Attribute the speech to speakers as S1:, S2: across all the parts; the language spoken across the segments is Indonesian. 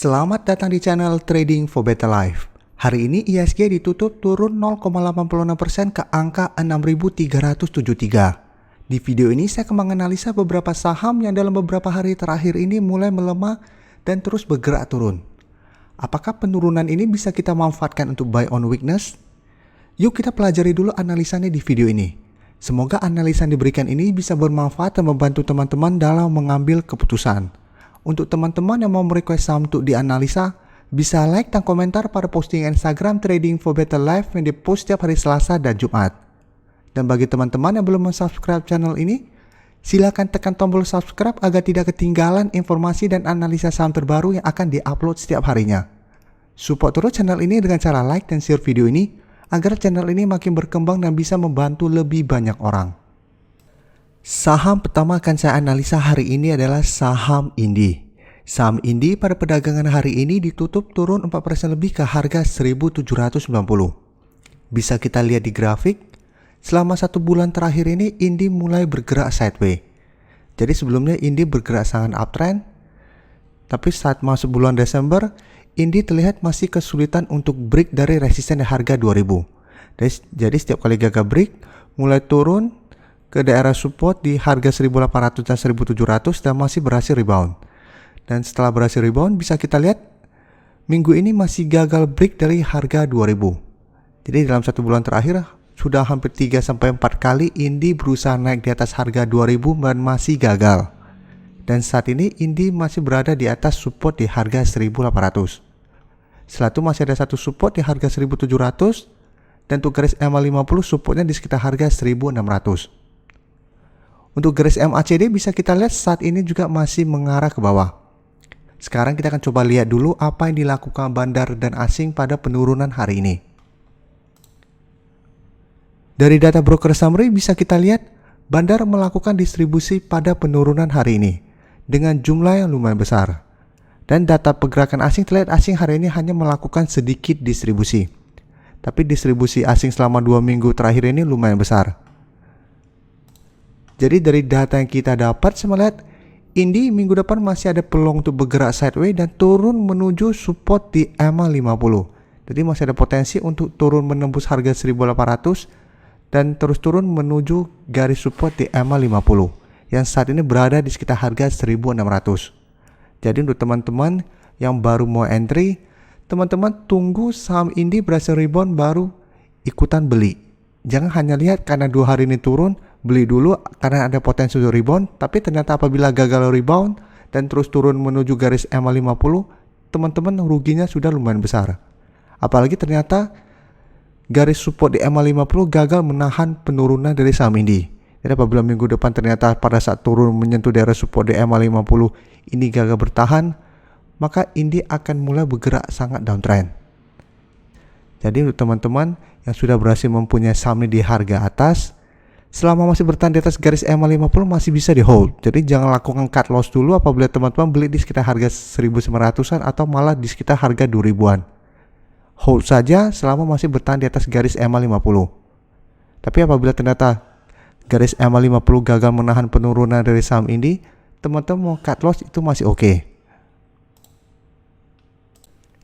S1: Selamat datang di channel Trading for Better Life. Hari ini ISG ditutup turun 0,86% ke angka 6.373. Di video ini saya akan menganalisa beberapa saham yang dalam beberapa hari terakhir ini mulai melemah dan terus bergerak turun. Apakah penurunan ini bisa kita manfaatkan untuk buy on weakness? Yuk kita pelajari dulu analisanya di video ini. Semoga analisa yang diberikan ini bisa bermanfaat dan membantu teman-teman dalam mengambil keputusan. Untuk teman-teman yang mau merequest saham untuk dianalisa, bisa like dan komentar pada postingan Instagram Trading for Better Life yang dipost setiap hari Selasa dan Jumat. Dan bagi teman-teman yang belum subscribe channel ini, silakan tekan tombol subscribe agar tidak ketinggalan informasi dan analisa saham terbaru yang akan diupload setiap harinya. Support terus channel ini dengan cara like dan share video ini, agar channel ini makin berkembang dan bisa membantu lebih banyak orang. Saham pertama akan saya analisa hari ini adalah saham Indi. Saham Indi pada perdagangan hari ini ditutup turun 4% lebih ke harga 1.790. Bisa kita lihat di grafik, selama 1 bulan terakhir ini Indi mulai bergerak sideways. Jadi sebelumnya Indi bergerak sangat uptrend, tapi saat masuk bulan Desember, Indi terlihat masih kesulitan untuk break dari resisten di harga 2.000. Jadi setiap kali gagal break, mulai turun ke daerah support di harga 1.800 dan 1.700 dan masih berhasil rebound. Dan setelah berhasil rebound, bisa kita lihat minggu ini masih gagal break dari harga 2.000. Jadi dalam 1 bulan terakhir sudah hampir 3-4 kali Indi berusaha naik di atas harga 2.000 dan masih gagal. Dan saat ini Indi masih berada di atas support di harga 1.800. Setelah itu masih ada satu support di harga 1.700 dan untuk garis MA50 supportnya di sekitar harga 1.600. Untuk garis MACD bisa kita lihat saat ini juga masih mengarah ke bawah. Sekarang kita akan coba lihat dulu apa yang dilakukan bandar dan asing pada penurunan hari ini. Dari data broker summary bisa kita lihat bandar melakukan distribusi pada penurunan hari ini dengan jumlah yang lumayan besar. Dan data pergerakan asing terlihat asing hari ini hanya melakukan sedikit distribusi. Tapi distribusi asing selama 2 minggu terakhir ini lumayan besar. Jadi dari data yang kita dapat, saya melihat Indi minggu depan masih ada peluang untuk bergerak sideways dan turun menuju support di MA50. Jadi masih ada potensi untuk turun menembus harga 1.800 dan terus turun menuju garis support di MA50 yang saat ini berada di sekitar harga 1.600. Jadi untuk teman-teman yang baru mau entry, teman-teman tunggu saham Indi berhasil rebound baru ikutan beli. Jangan hanya lihat karena 2 hari ini turun, beli dulu karena ada potensi untuk rebound, tapi ternyata apabila gagal rebound dan terus turun menuju garis MA50, teman-teman ruginya sudah lumayan besar. Apalagi ternyata garis support di MA50 gagal menahan penurunan dari saham Indi. Jadi apabila minggu depan ternyata pada saat turun menyentuh daerah support di MA50 ini gagal bertahan, maka Indi akan mulai bergerak sangat downtrend. Jadi untuk teman-teman yang sudah berhasil mempunyai saham ini di harga atas, selama masih bertahan di atas garis MA50 masih bisa di hold. Jadi jangan lakukan cut loss dulu apabila teman-teman beli di sekitar harga 1.900-an atau malah di sekitar harga 2.000-an. Hold saja selama masih bertahan di atas garis MA50. Tapi apabila ternyata garis MA50 gagal menahan penurunan dari saham Indi, teman-teman mau cut loss itu masih oke.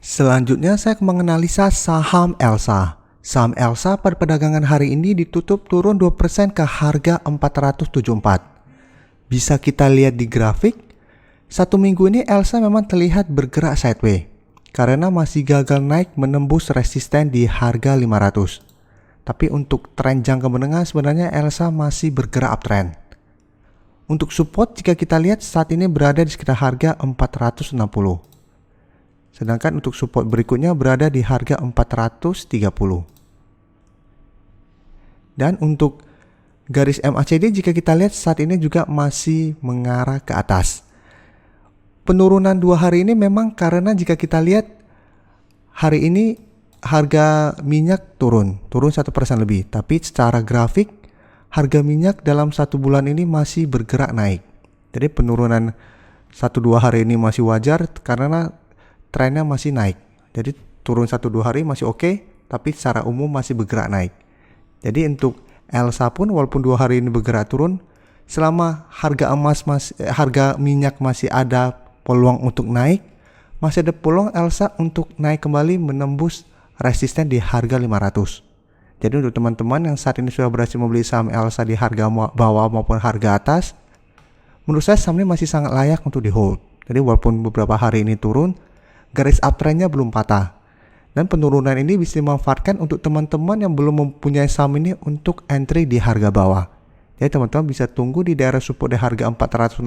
S1: Selanjutnya saya akan menganalisa saham Elsa. Saham Elsa pada perdagangan hari ini ditutup turun 2% ke harga 474. Bisa kita lihat di grafik, 1 minggu ini Elsa memang terlihat bergerak sideways karena masih gagal naik menembus resisten di harga 500. Tapi untuk tren jangka menengah sebenarnya Elsa masih bergerak uptrend. Untuk support jika kita lihat saat ini berada di sekitar harga 460. Sedangkan untuk support berikutnya berada di harga 430. Dan untuk garis MACD jika kita lihat saat ini juga masih mengarah ke atas. Penurunan 2 hari ini memang karena jika kita lihat hari ini harga minyak turun 1% lebih. Tapi secara grafik harga minyak dalam 1 bulan ini masih bergerak naik. Jadi penurunan 1-2 hari ini masih wajar karena trennya masih naik. Jadi turun 1-2 hari masih oke, tapi secara umum masih bergerak naik. Jadi untuk Elsa pun walaupun 2 hari ini bergerak turun, selama harga minyak masih ada peluang untuk naik, masih ada peluang Elsa untuk naik kembali menembus resisten di harga 500. Jadi untuk teman-teman yang saat ini sudah berhasil membeli saham Elsa di harga bawah maupun harga atas, menurut saya saham ini masih sangat layak untuk di hold. Jadi walaupun beberapa hari ini turun, garis uptrendnya belum patah. Dan penurunan ini bisa dimanfaatkan untuk teman-teman yang belum mempunyai saham ini untuk entry di harga bawah. Jadi teman-teman bisa tunggu di daerah support di harga 460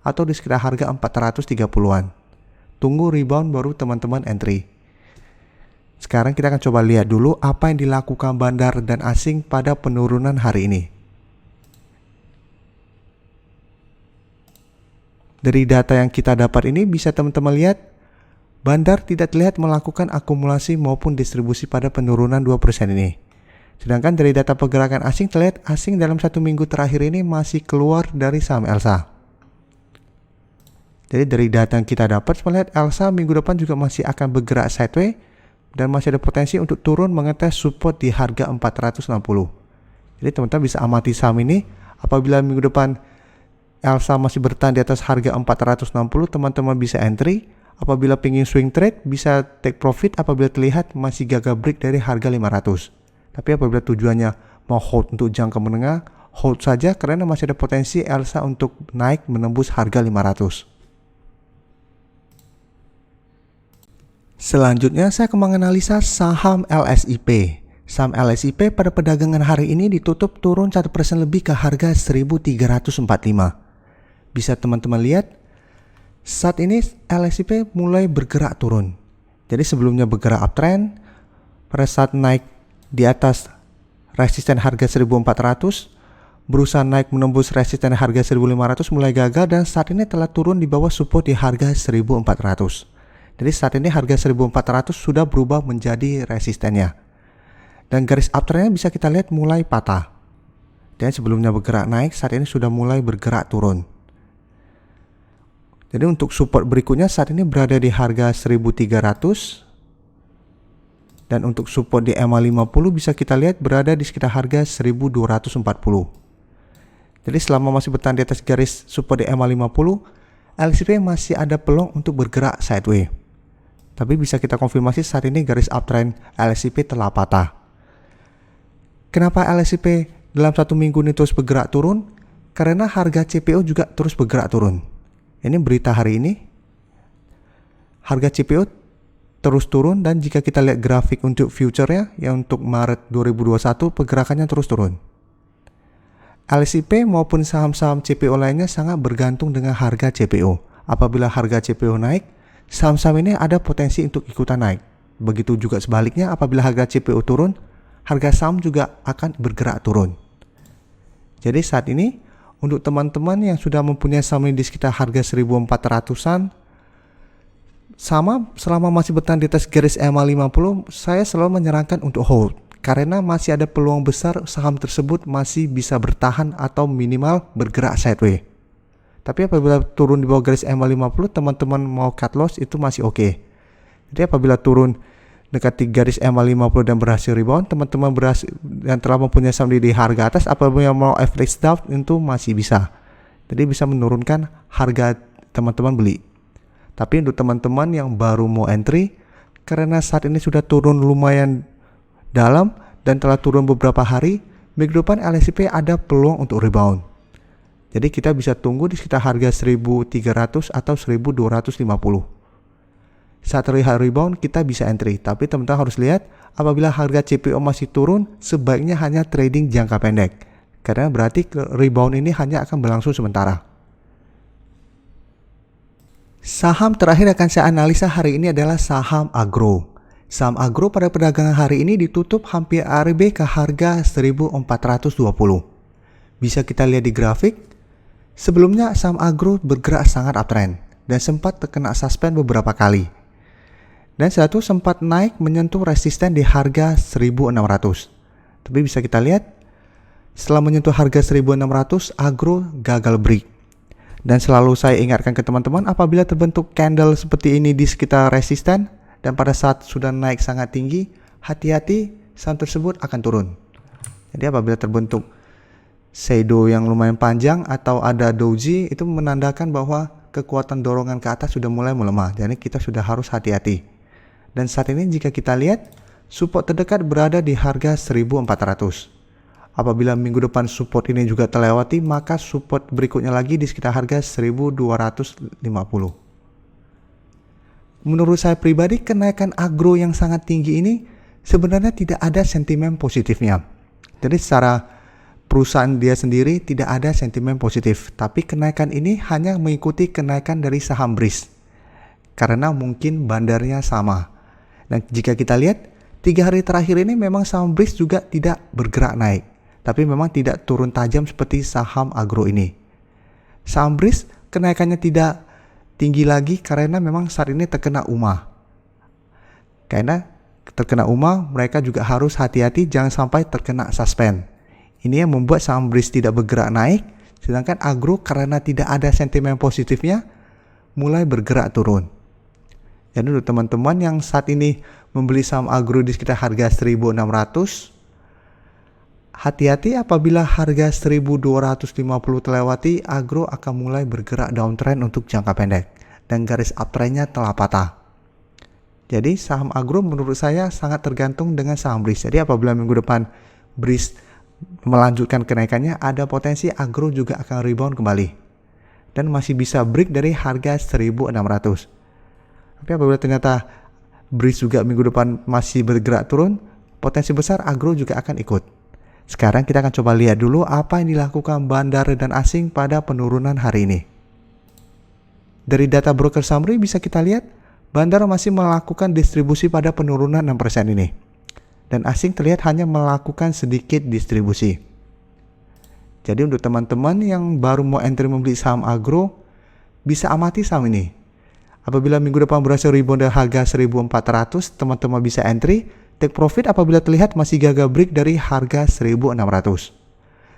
S1: atau di sekitar harga 430-an. Tunggu rebound baru teman-teman entry. Sekarang kita akan coba lihat dulu apa yang dilakukan bandar dan asing pada penurunan hari ini. Dari data yang kita dapat ini bisa teman-teman lihat, bandar tidak terlihat melakukan akumulasi maupun distribusi pada penurunan 2% ini. Sedangkan dari data pergerakan asing terlihat asing dalam 1 minggu terakhir ini masih keluar dari saham Elsa. Jadi dari data yang kita dapat melihat Elsa minggu depan juga masih akan bergerak sideways dan masih ada potensi untuk turun mengetes support di harga 460. Jadi teman-teman bisa amati saham ini. Apabila minggu depan Elsa masih bertahan di atas harga 460, teman-teman bisa entry. Apabila ingin swing trade, bisa take profit apabila terlihat masih gagal break dari harga 500. Tapi apabila tujuannya mau hold untuk jangka menengah, hold saja karena masih ada potensi Elsa untuk naik menembus harga 500. Selanjutnya saya akan menganalisa saham LSIP. Saham LSIP pada perdagangan hari ini ditutup turun 1% lebih ke harga 1345. Bisa teman-teman lihat, saat ini LSIP mulai bergerak turun. Jadi sebelumnya bergerak uptrend, pada saat naik di atas resisten harga 1400, berusaha naik menembus resisten harga 1500 mulai gagal dan saat ini telah turun di bawah support di harga 1400. Jadi saat ini harga 1400 sudah berubah menjadi resistennya. Dan garis uptrendnya bisa kita lihat mulai patah. Dan sebelumnya bergerak naik, saat ini sudah mulai bergerak turun. Jadi untuk support berikutnya saat ini berada di harga 1300. Dan untuk support di MA50 bisa kita lihat berada di sekitar harga 1240. Jadi selama masih bertahan di atas garis support di MA50, LSIP masih ada peluang untuk bergerak sideways. Tapi bisa kita konfirmasi saat ini garis uptrend LSIP telah patah. Kenapa LSIP dalam 1 minggu ini terus bergerak turun? Karena harga CPO juga terus bergerak turun. Ini berita hari ini. Harga CPO terus turun dan jika kita lihat grafik untuk future-nya yang untuk Maret 2021 pergerakannya terus turun. LSIP maupun saham-saham CPO lainnya sangat bergantung dengan harga CPO. Apabila harga CPO naik, saham-saham ini ada potensi untuk ikutan naik. Begitu juga sebaliknya apabila harga CPO turun, harga saham juga akan bergerak turun. Jadi saat ini untuk teman-teman yang sudah mempunyai saham ini di sekitar harga 1400-an, sama selama masih bertahan di atas garis MA50, saya selalu menyarankan untuk hold. Karena masih ada peluang besar saham tersebut masih bisa bertahan atau minimal bergerak sideways. Tapi apabila turun di bawah garis MA50, teman-teman mau cut loss itu masih oke. Jadi apabila turun dekat garis MA50 dan berhasil rebound, teman-teman berhasil yang telah mempunyai saham di harga atas, apabila mau average down itu masih bisa. Jadi bisa menurunkan harga teman-teman beli. Tapi untuk teman-teman yang baru mau entry, karena saat ini sudah turun lumayan dalam dan telah turun beberapa hari, minggu depan LSIP ada peluang untuk rebound. Jadi kita bisa tunggu di sekitar harga 1300 atau 1250. Saat terlihat rebound kita bisa entry, tapi teman-teman harus lihat apabila harga CPO masih turun sebaiknya hanya trading jangka pendek. Karena berarti rebound ini hanya akan berlangsung sementara. Saham terakhir akan saya analisa hari ini adalah saham agro. Saham agro pada perdagangan hari ini ditutup hampir RB ke harga 1420. Bisa kita lihat di grafik. Sebelumnya saham agro bergerak sangat uptrend dan sempat terkena suspend beberapa kali. Dan setelah itu sempat naik menyentuh resisten di harga 1600. Tapi bisa kita lihat setelah menyentuh harga 1600 agro gagal break. Dan selalu saya ingatkan ke teman-teman apabila terbentuk candle seperti ini di sekitar resisten dan pada saat sudah naik sangat tinggi, hati-hati saham tersebut akan turun. Jadi apabila terbentuk shadow yang lumayan panjang atau ada doji, itu menandakan bahwa kekuatan dorongan ke atas sudah mulai melemah. Jadi kita sudah harus hati-hati. Dan saat ini jika kita lihat, support terdekat berada di harga 1400. Apabila minggu depan support ini juga terlewati, maka support berikutnya lagi di sekitar harga 1250. Menurut saya pribadi, kenaikan agro yang sangat tinggi ini sebenarnya tidak ada sentimen positifnya. Jadi secara perusahaan dia sendiri tidak ada sentimen positif, tapi kenaikan ini hanya mengikuti kenaikan dari saham BRIS karena mungkin bandarnya sama. Dan jika kita lihat 3 hari terakhir ini memang saham BRIS juga tidak bergerak naik, tapi memang tidak turun tajam seperti saham agro ini. Saham BRIS kenaikannya tidak tinggi lagi karena memang saat ini terkena UMA. Karena terkena UMA, mereka juga harus hati-hati jangan sampai terkena suspend. Ini yang membuat saham BRIS tidak bergerak naik, sedangkan agro karena tidak ada sentimen positifnya mulai bergerak turun. Jadi untuk teman-teman yang saat ini membeli saham agro di sekitar harga 1600, hati-hati apabila harga 1250 terlewati, agro akan mulai bergerak downtrend untuk jangka pendek dan garis uptrendnya telah patah. Jadi saham agro menurut saya sangat tergantung dengan saham BRIS. Jadi apabila minggu depan BRIS melanjutkan kenaikannya, ada potensi agro juga akan rebound kembali dan masih bisa break dari harga 1600. Tapi apabila ternyata BRIS juga minggu depan masih bergerak turun, potensi besar agro juga akan ikut. Sekarang kita akan coba lihat dulu apa yang dilakukan bandar dan asing pada penurunan hari ini. Dari data broker summary bisa kita lihat, bandar masih melakukan distribusi pada penurunan 6% ini. Dan asing terlihat hanya melakukan sedikit distribusi. Jadi untuk teman-teman yang baru mau entry membeli saham agro, bisa amati saham ini. Apabila minggu depan berhasil rebound dari harga 1400, teman-teman bisa entry, take profit apabila terlihat masih gagal break dari harga 1600.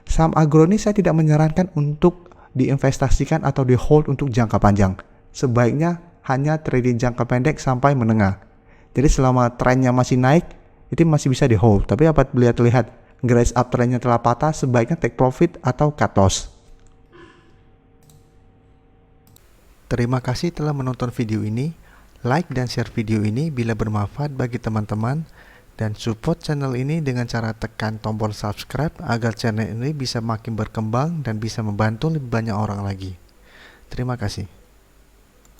S1: Saham agro ini saya tidak menyarankan untuk diinvestasikan atau di hold untuk jangka panjang. Sebaiknya hanya trading jangka pendek sampai menengah. Jadi selama trennya masih naik, itu masih bisa di hold. Tapi apabila terlihat garis uptrendnya telah patah, sebaiknya take profit atau cut loss. Terima kasih telah menonton video ini. Like dan share video ini bila bermanfaat bagi teman-teman, dan support channel ini dengan cara tekan tombol subscribe agar channel ini bisa makin berkembang dan bisa membantu lebih banyak orang lagi. Terima kasih.